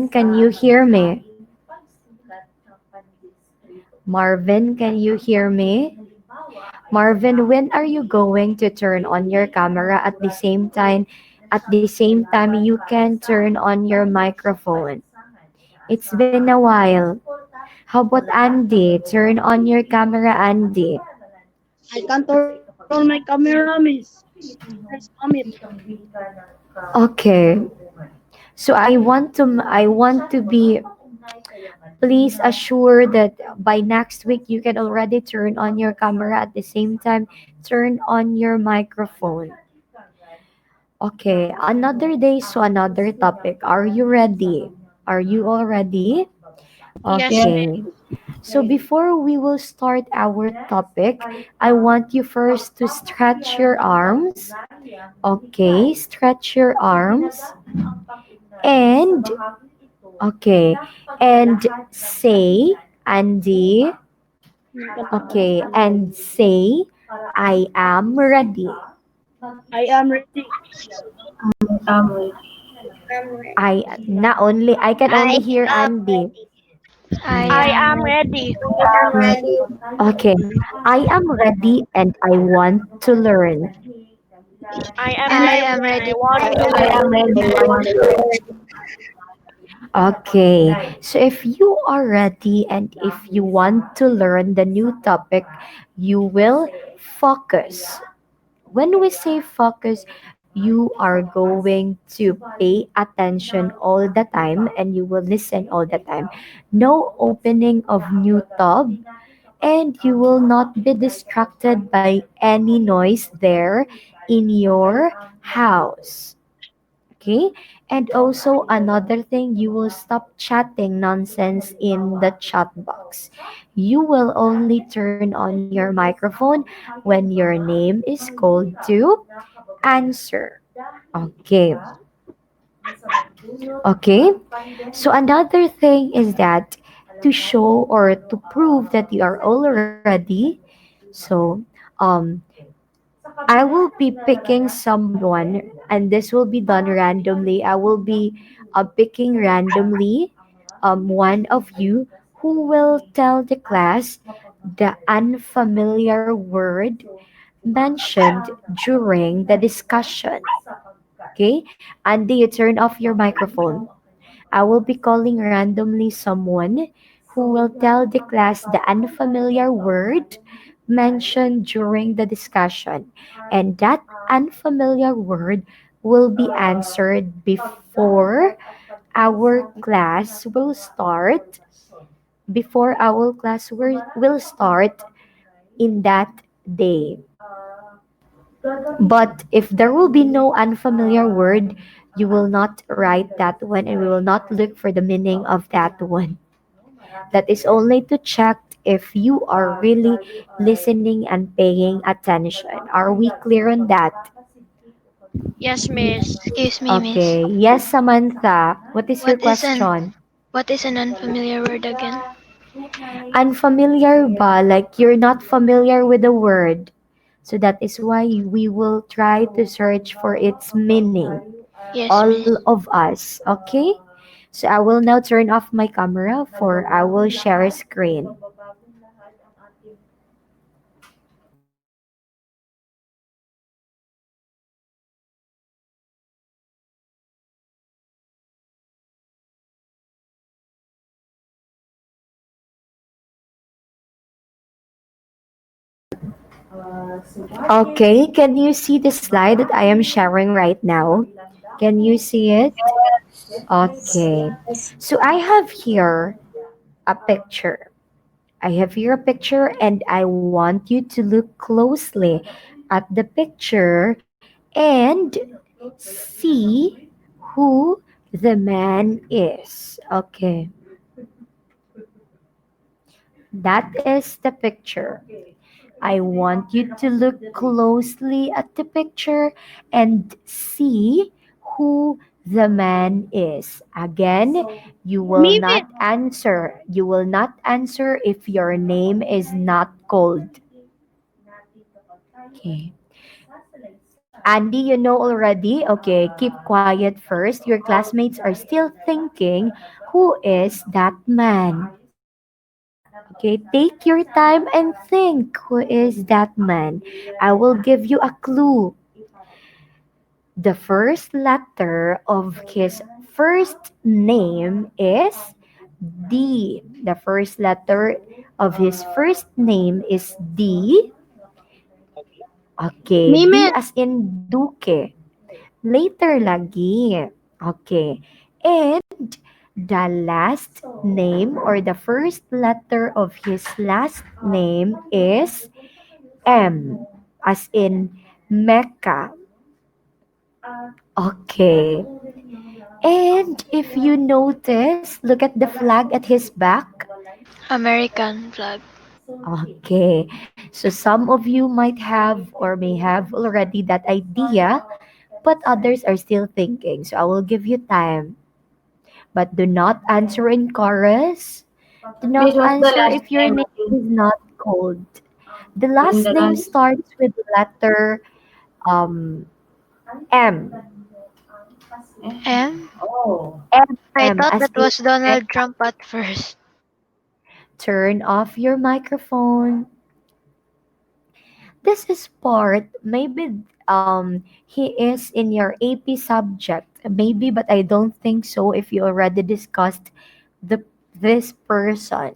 can you hear me? Marvin, can you hear me? Marvin, when are you going to turn on your camera at the same time? At the same time, you can turn on your microphone. It's been a while. How about Andy? Turn on your camera, Andy. I can't turn on my camera, miss. Press commit. Okay. So I want to be please assure that by next week you can already turn on your camera at the same time turn on your microphone. Okay, another day, so another topic. Are you ready? Are you all ready? Yes, Yes. Okay. So before we will start our topic, I want you first to stretch your arms. Okay, stretch your arms and okay, and say, Andy. Okay, and say, I am ready. I am ready. I not only I can only hear Andy. I am ready. Okay, I am ready and I want to learn. I am And I ready am and ready. I want to learn. Okay, so if you are ready and if you want to learn the new topic, you will focus. When we say focus, you are going to pay attention all the time and you will listen all the time. No opening of new tab and you will not be distracted by any noise there in your house. Okay? And also another thing, you will stop chatting nonsense in the chat box. You will only turn on your microphone when your name is called to answer. Okay. Okay. So another thing is that to show or to prove that you are all ready. So um I will be picking someone and this will be done randomly. I will be picking randomly one of you who will tell the class the unfamiliar word mentioned during the discussion. Okay? Andy, you turn off your microphone. I will be calling randomly someone who will tell the class the unfamiliar word mentioned during the discussion. And that unfamiliar word will be answered before our class will start. Before our class will start in that day. But if there will be no unfamiliar word, you will not write that one and we will not look for the meaning of that one. That is only to check if you are really listening and paying attention. Are we clear on that? Yes, miss. Excuse me, miss. Okay. Yes, Samantha. What is your What is an question? what is an unfamiliar word again? Unfamiliar ba? Like you're not familiar with the word. So that is why we will try to search for its meaning. Yes, All miss. of us. Okay? So I will now turn off my camera for I will share a screen. Okay, can you see the slide that I am sharing right now? Can you see it? Okay. So I have here a picture. I have here a picture and I want you to look closely at the picture and see who the man is. Okay, that is the picture. I want you to look closely at the picture and see who the man is. Again, you will Me, miss. not answer. You will not answer if your name is not called. Okay. Andy, you know already? Okay, keep quiet first. Your classmates are still thinking, who is that man? Okay, take your time and think, who is that man? I will give you a clue. The first letter of his first name is D. The first letter of his first name is D. Okay, Name D it. as in Duque. Later lagi. Okay. And the last name or the first letter of his last name is M as in Mecca. Okay. And if you notice, look at the flag at his back. American flag. Okay. So some of you might have or may have already that idea, but others are still thinking. So I will give you time. But do not answer in chorus. Do Miss, not what's the answer last if your name name again? is not called. The In last the name last. starts with the letter um, M. M? Oh. M, I M, thought as that in was Donald Mecca. Trump at first. Turn off your microphone. This is part, maybe he is in your AP subject. Maybe, but I don't think so if you already discussed the this person.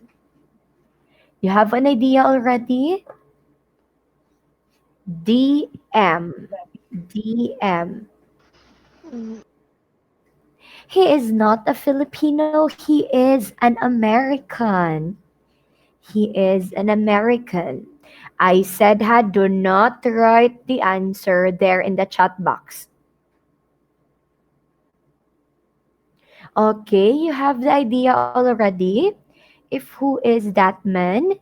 You have an idea already? DM. DM. Mm, He is not a Filipino, he is an American. He is an American. I said, do not write the answer there in the chat box. Okay, you have the idea already? If who is that man?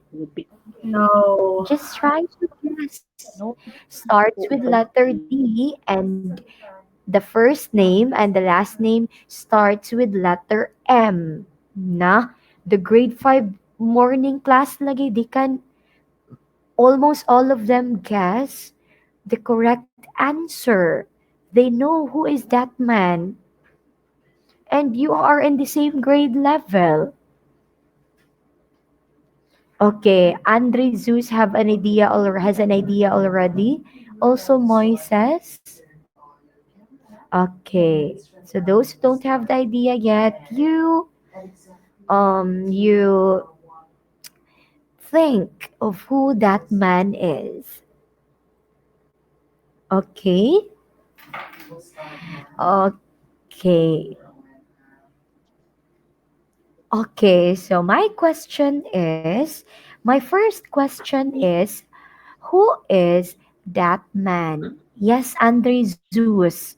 No. Just try to guess. No. Starts with letter D and the first name and the last name starts with letter M. Na, the grade 5 morning class lagi, they can almost all of them guess the correct answer. They know who is that man. And you are in the same grade level. Okay, Andre Zeus have an idea or has an idea already. Also Moises. Okay. So those who don't have the idea yet, you think of who that man is. Okay? Okay. Okay, so my first question is, who is that man? Yes, Andre Zeus.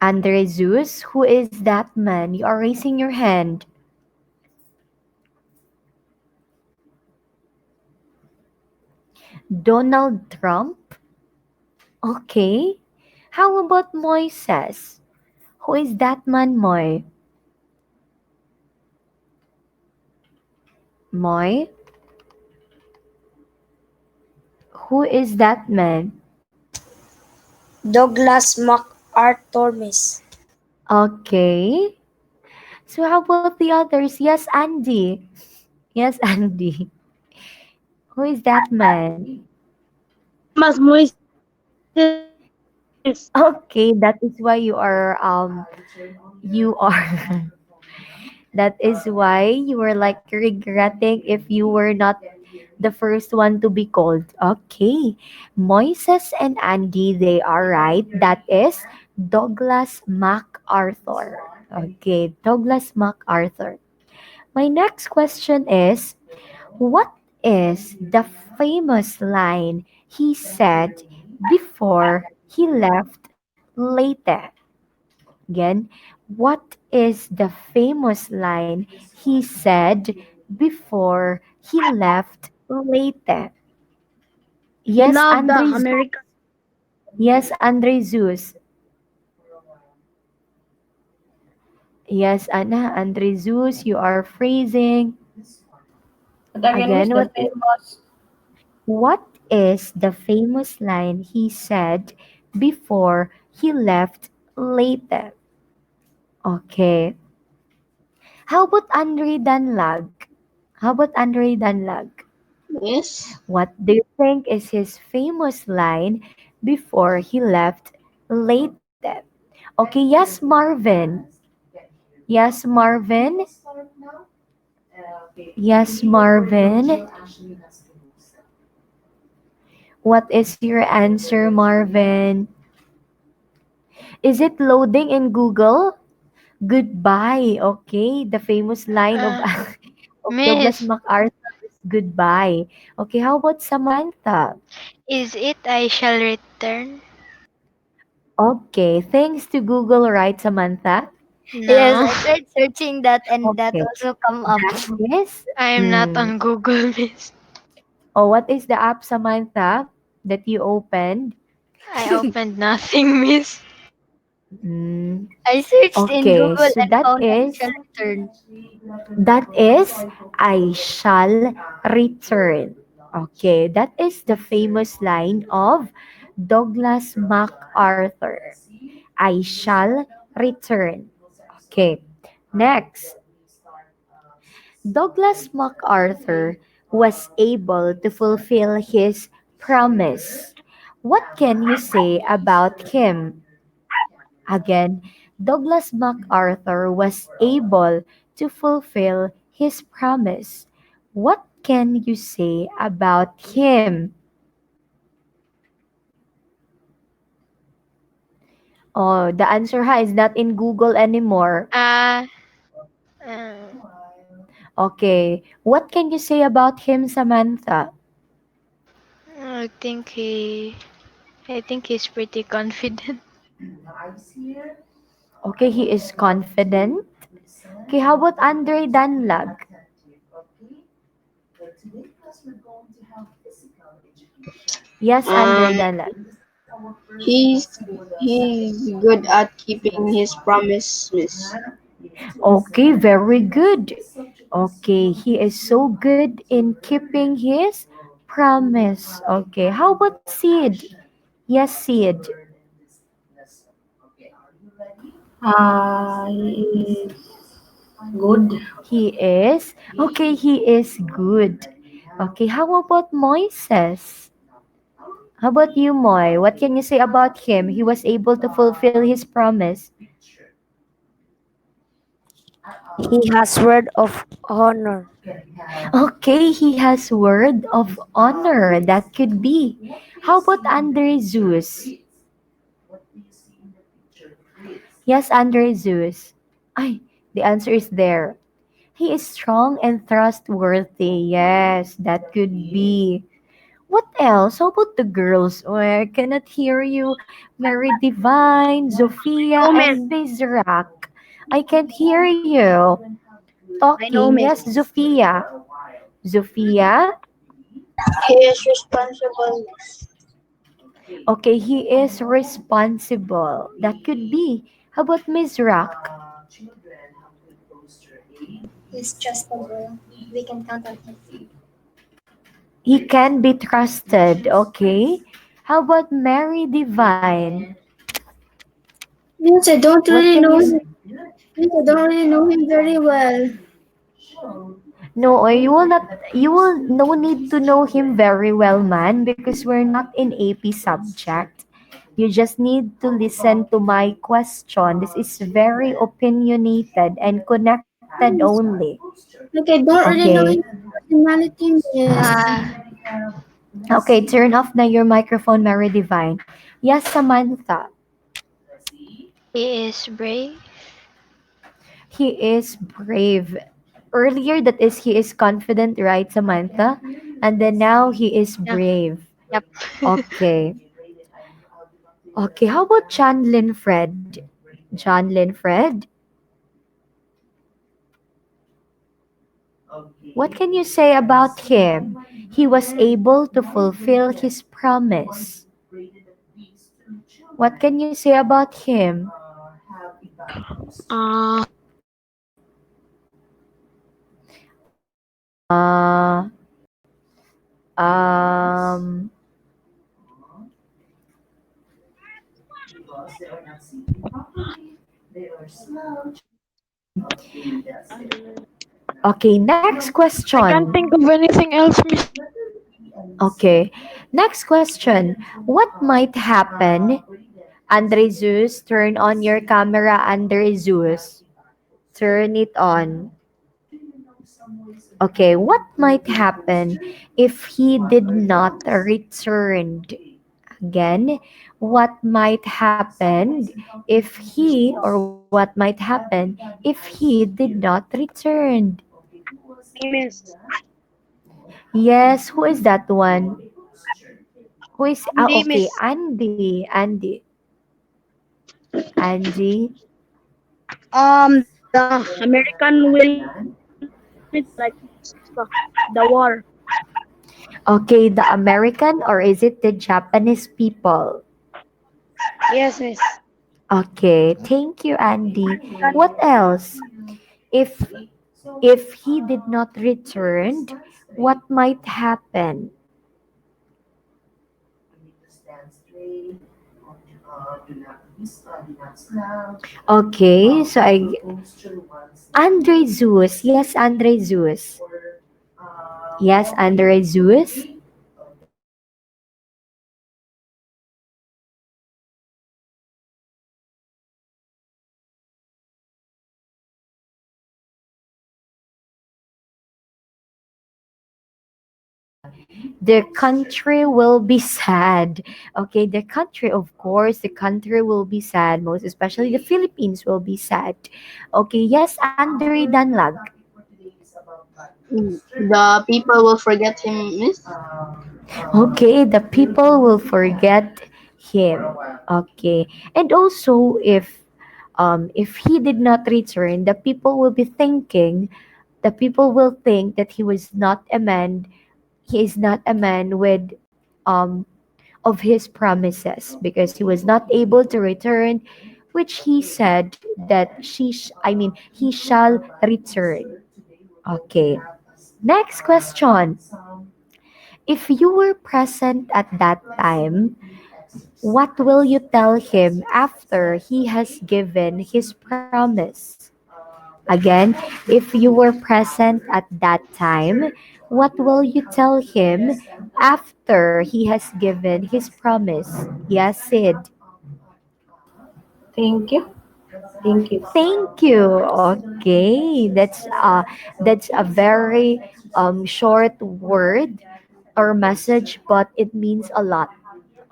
Andre Zeus, who is that man? You are raising your hand. Donald Trump? Okay. How about Moises? Who is that man, Moy? Moy? Who is that man? Douglas MacArthur, Miss. Okay. So how about the others? Yes, Andy. Yes, Andy. Who is that man? Thomas Moises, Miss. Okay, that is why you are that is why you were like regretting if you were not the first one to be called. Okay. Moises and Andy, they are right. That is Douglas MacArthur. Okay, Douglas MacArthur. My next question is, what is the famous line he said before he left Leyte? Again, what is the famous line he said before he left Leyte? He Yes, loved the Andre Zeus. American. Yes, Andre Zeus. Yes, Anna, Andre Zeus, you are phrasing. But again, miss, Again, the famous. what is the famous line he said before he left later? Okay. How about Andre Danlag? How about Andre Danlag? Miss. What do you think is his famous line before he left later? Okay, yes, Marvin. Yes, Marvin. Yes, Marvin. What is your answer, Marvin? Is it loading in Google? Goodbye. Okay, the famous line of Uh, of Douglas Miss, MacArthur is goodbye. Okay, how about Samantha? is it I shall return? Okay, thanks to Google, right, Samantha? Yes, No, I tried searching that and that Okay, also come up. that is. I am not on Google, Miss. Oh, what is the app, Samantha, that you opened? I opened nothing, Miss. Mm, I searched in okay, Google so and found I shall return. that is I shall return. Okay, that is the famous line of Douglas MacArthur. I shall return. Okay, next. Douglas MacArthur was able to fulfill his promise. What can you say about him? Again, Douglas MacArthur was able to fulfill his promise. What can you say about him? Oh, the answer ha is not in Google anymore. Uh, uh, Okay, what can you say about him, Samantha? I think he, I think he's pretty confident. Okay, he is confident. Okay, how about Andre Danlag? Yes, Andre Um, Danlag. he's good at keeping his promise, miss. Okay, very good. Okay, he is so good in keeping his promise. Okay, how about Sid? Yes, Sid. He is good. He is. Okay, he is good. Okay, how about Moises? How about you, Moy? What can you say about him? He was able to fulfill his promise. He has word of honor. Okay, he has word of honor. That could be. How about Andre Zeus? Yes, Andre Zeus. Ay, the answer is there. He is strong and trustworthy. Yes, that could be. What else? How about the girls? Oh, I cannot hear you. Mary Divine, Zofia, No, miss. and Bizrak. I can't hear you. I know, Talking. miss. Yes, Zofia. Zofia. He is responsible, miss. Okay, he is responsible. That could be. How about Mizrak? He's trustable. We can count on him. He can be trusted. Okay. How about Mary Divine? Yes, I don't What really can know you him. Yes, I don't really know him very well. No, you will not. You will no need to know him very well, man, because we're not in AP subject. You just need to listen to my question. This is very opinionated and connected Yes, only. like I don't really know Okay. his personality, miss. Uh, Okay, turn off na your microphone, Mary Divine. Yes, Samantha. he is brave. He is brave. Earlier, that is, he is confident, right, Samantha? And then now he is Yeah. brave. Yep. Okay. Okay, how about John Linfred? John Linfred, what can you say about him? He was able to fulfill his promise. What can you say about him? Uh, Uh, um, okay, next I can't question. think of anything else, Miss. Okay, next question. What might happen? Andre Zeus, turn on your camera, Andre Zeus. Turn it on. Okay, what might happen if he did not return? Again, what might happen if he or what might happen if he did not return? Miss. Yes, who is that one? Who is Hindi, okay, miss. Andy. The American will like the war. Okay, the American or is it the Japanese people? Yes, miss. Okay, thank you, Andy. What else? If he did not return, what might happen? Okay, so Andre Zeus. Yes, Andre Zeus. Yes, Andre Zeus. The country will be sad. Okay, the country, of course, the country will be sad. Most especially the Philippines will be sad. Okay, yes, Andre Danlag. The people will forget him, miss. Okay, the people will forget him. Okay, and also if he did not return, the people will be thinking. The people will think that he was not a man. He is not a man with um of his promises because he was not able to return, which he said that he shall return. Okay. Next question. If you were present at that time, what will you tell him after he has given his promise? Again, if you were present at that time, what will you tell him after he has given his promise? Yes, Sid. Thank you. Thank you. Thank you. Okay, that's a very short word or message, but it means a lot.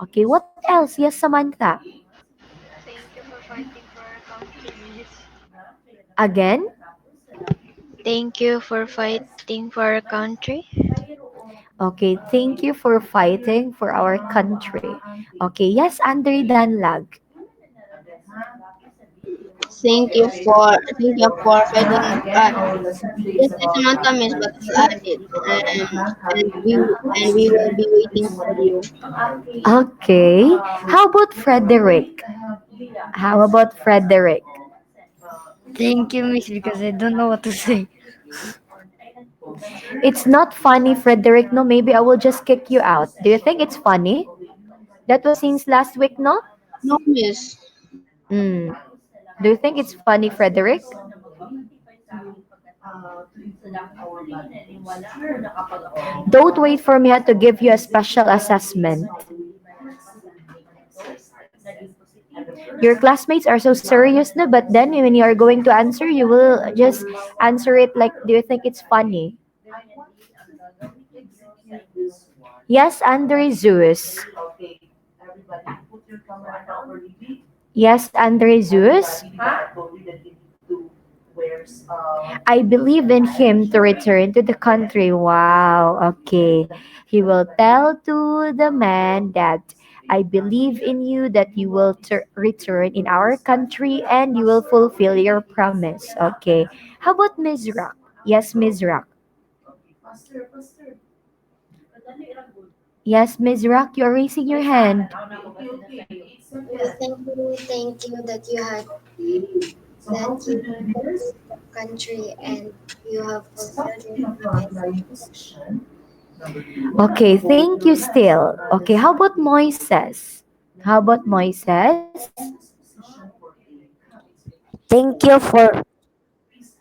Okay, what else? Yes, Samantha. Thank you for fighting for our country, miss. Again. Thank you for fighting for our country. Okay, thank you for fighting for our country. Okay, yes, Andre Danlag. Thank you for fighting. Yes, it's Samantha, miss, but I'll add it, and we will be waiting for you. Okay, how about Frederick? How about Frederick? Thank you, miss, because I don't know what to say. It's not funny, Frederick. No, maybe I will just kick you out. Do you think it's funny? That was since last week, no? No, miss. Mm. Do you think it's funny, Frederick? Don't wait for me to give you a special assessment. Your classmates are so serious na, but then when you are going to answer, you will just answer it like, do you think it's funny? Yes, Andre Zeus. Yes, Andre Zeus. I believe in him to return to the country. Wow, okay. He will tell to the man that I believe in you that you will return in our country and you will fulfill your promise. Okay. How about Mizrak? Yes, Mizrak. Yes, Mizrak, you're raising your hand. Thank you that you had that you country and You have fulfilled your promise. Okay, thank you still. Okay, how about Moises? How about Moises? Thank you for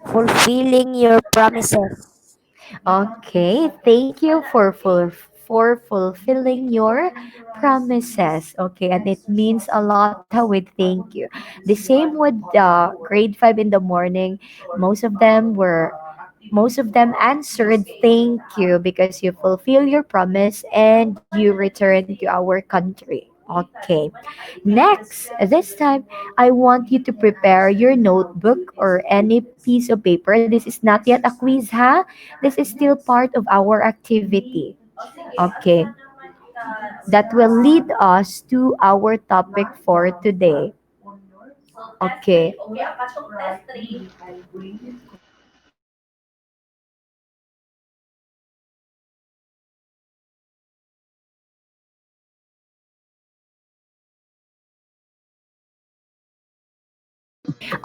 fulfilling your promises. Okay, thank you for fulfilling your promises. Okay, and it means a lot with thank you. The same with grade 5 in the morning. Most of them were most of them answered thank you because you fulfill your promise and you return to our country. Okay. Next, this time I want you to prepare your notebook or any piece of paper. This is not yet a quiz, ha? This is still part of our activity. Okay. That will lead us to our topic for today. Okay.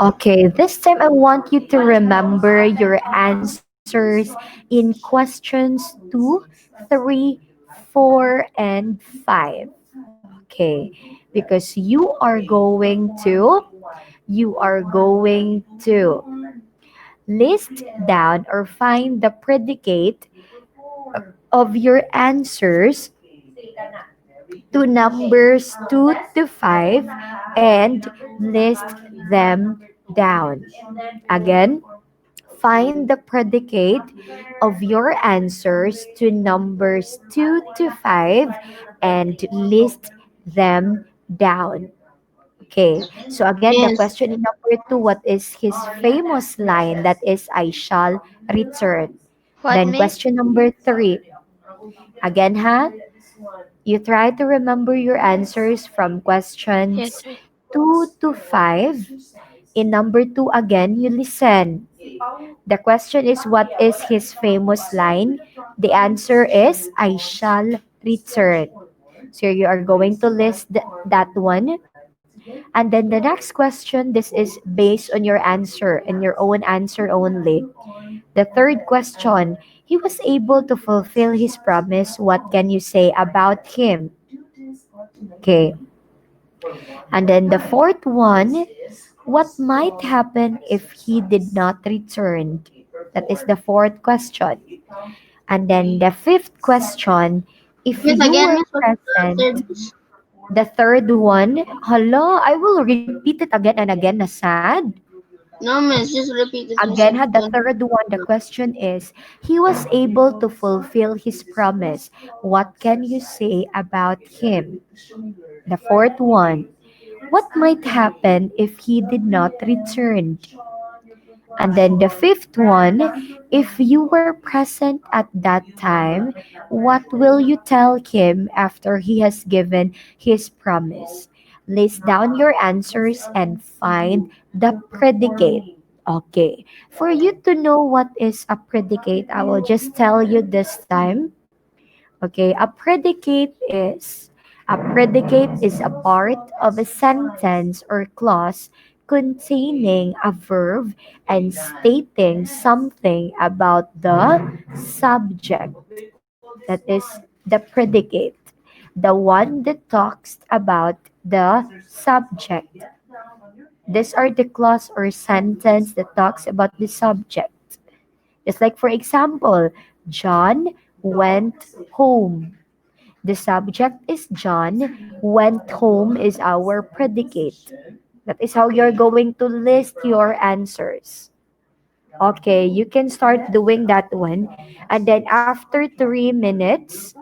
Okay, this time I want you to remember your answers in questions 2, 3, 4, and 5. Okay, because you are going to list down or find the predicate of your answers to numbers 2 to 5 and list them down. Again, find the predicate of your answers to numbers 2 to 5 and list them down. Okay, so again, the Yes. question in number 2, what is his famous line? That is, I shall return. What, Then Miss? question number 3, again, ha? You try to remember your answers from Yes, questions Miss. 2 to 5. In number 2, again, you listen. The question is, what is his famous line? The answer is, I shall return. So you are going to list that one. And then the next question, this is based on your answer and your own answer only. The third question, he was able to fulfill his promise. What can you say about him? Okay. And then the fourth one, what might happen if he did not return? That is the fourth question. And then the fifth question, if Miss you again, were Miss, what's the present, third miss? the third one, hello, I will repeat it again and again, Nasad. No, Miss, just repeat it, Miss Again, the again. third one, the question is, he was able to fulfill his promise. What can you say about him? The fourth one, what might happen if he did not return? And then the fifth one, if you were present at that time, what will you tell him after he has given his promise? List down your answers and find the predicate. Okay. For you to know what is a predicate, I will just tell you this time. Okay, a predicate is a part of a sentence or clause containing a verb and stating something about the subject. That is the predicate. The one that talks about the subject. These are the clause or sentence that talks about the subject. Just like for example, John went home. The subject is John. Went home is our predicate. That is how you're going to list your answers. Okay, you can start doing that one. And then after 3 minutes,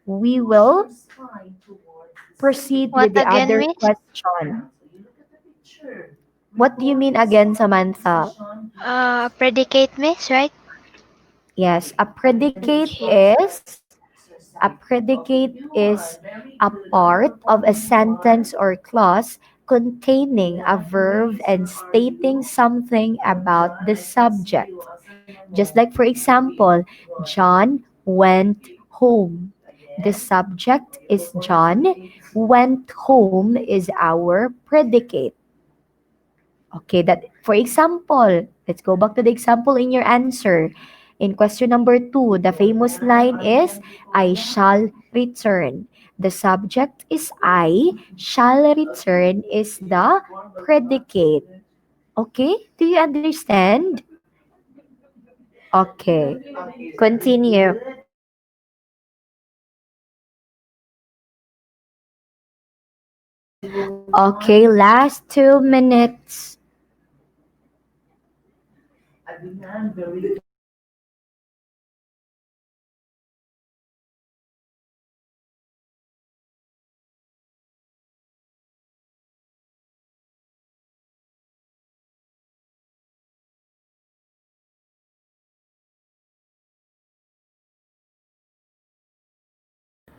we will proceed What with the again, other Miss? question. What do you mean again, Samantha? Predicate, Miss, right? Yes, Okay. a predicate is a part of a sentence or clause containing a verb and stating something about the subject. Just like for example, John went home. The subject is John. Went home is our predicate. Okay, that For example, let's go back to the example in your answer. In question number two, the famous line is, I shall return. The subject is I, shall return is the predicate. Okay? Do you understand? Okay. Continue. Okay, last 2 minutes.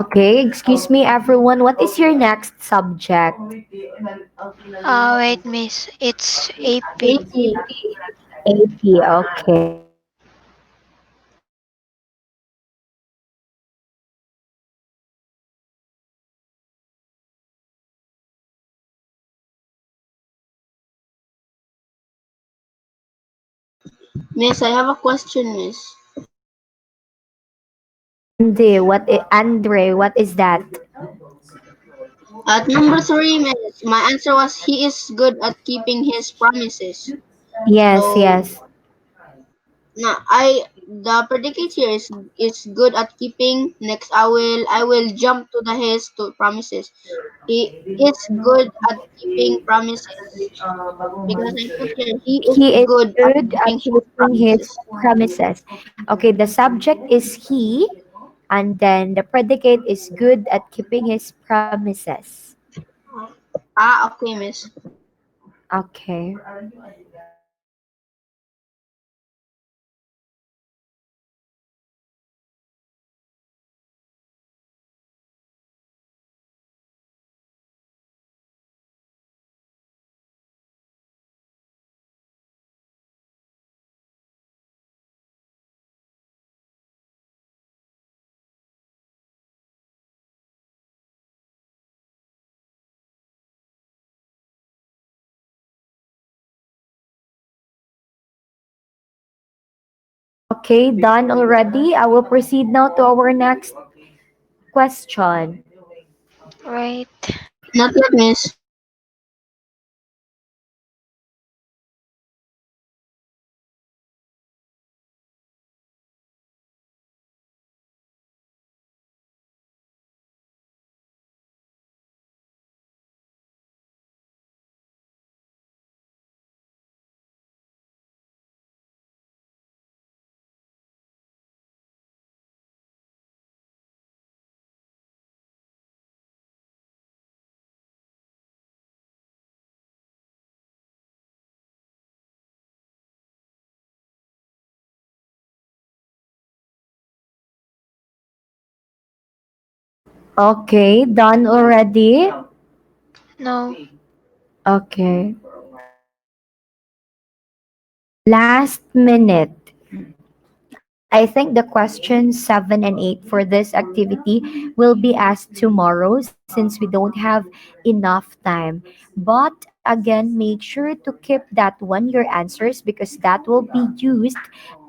Okay, excuse me everyone. What is your next subject? Wait, miss. It's AP. 80. 80. Okay. Miss, I have a question, miss. Andre, what is that? At number three, miss, my answer was he is good at keeping his promises. Yes, So, yes. na the predicate here is good at keeping. Next, I will jump to the his to promises. He is good at keeping promises because I put here he is He is good at good at keeping his keeping his promises. promises. Okay, the subject is he, and then the predicate is good at keeping his promises. Okay, miss. Okay. Okay, done already. I will proceed now to our next question. Right. Not yet, miss. Okay, done already. No. Okay. Last minute. I think the questions 7 and 8 for this activity will be asked tomorrow since we don't have enough time. But again, make sure to keep that one your answers because that will be used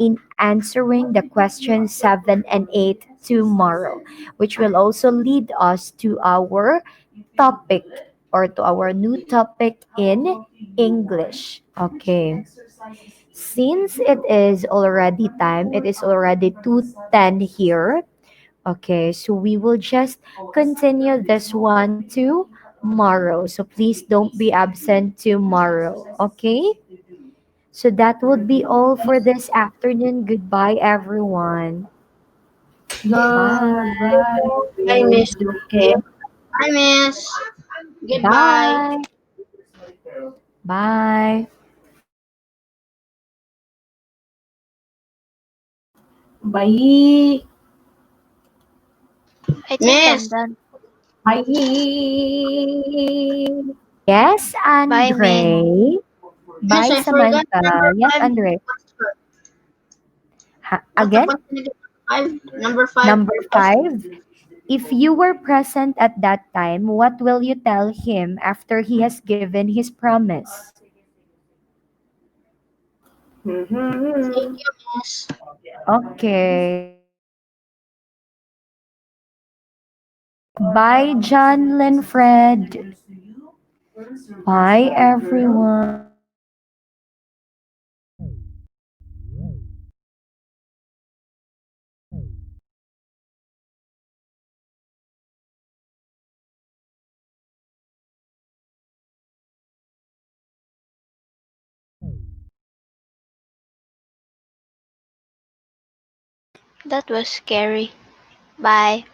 in answering the questions 7 and 8 tomorrow, which will also lead us to our topic or to our new topic in English. Okay. Since it is already time, it is already 2:10 here. Okay, so we will just continue this one tomorrow. So please don't be absent tomorrow. Okay? So that would be all for this afternoon. Goodbye, everyone. Bye. Bye, Miss. Okay. Bye, miss. Goodbye. Bye. Bye. Bye. I think I'm Miss, done. Bye. Yes, Bye, Min. Andre. miss, Bye, I forgot Samantha. number Yes, five. Andre. What's the Again, question again? Five. Number five. number five. If you were present at that time, what will you tell him after he has given his promise? Thank Mhm. you, Miss. Okay. Bye, John Linfred. Bye, everyone. That was scary. Bye.